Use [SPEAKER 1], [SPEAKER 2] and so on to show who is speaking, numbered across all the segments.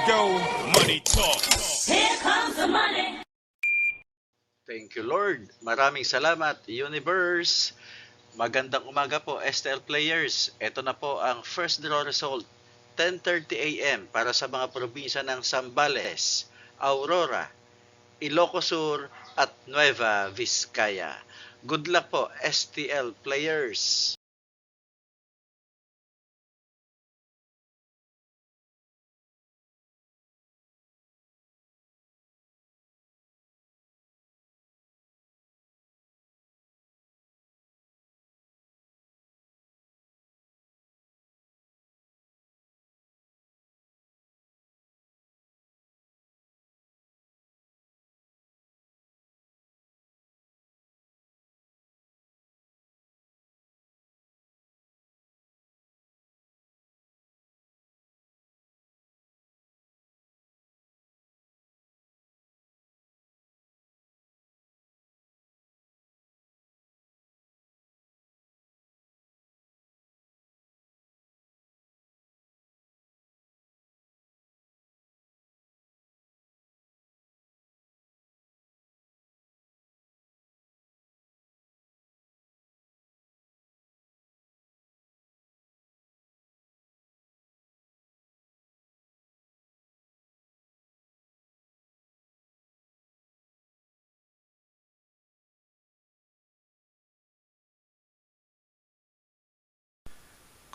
[SPEAKER 1] go, money talk.
[SPEAKER 2] Here comes the money.
[SPEAKER 3] Thank you, Lord. Maraming salamat, Universe. Magandang umaga po, STL players. Ito na po ang first draw result, 10:30 a.m. para sa mga probinsya ng Zambales, Aurora, Ilocos Sur at Nueva Vizcaya. Good luck po, STL players.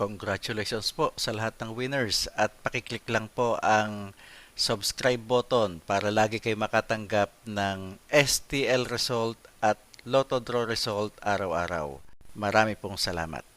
[SPEAKER 3] Congratulations po sa lahat ng winners at pakiclick lang po ang subscribe button para lagi kayo makatanggap ng STL result at Lotto Draw result araw-araw. Marami pong salamat.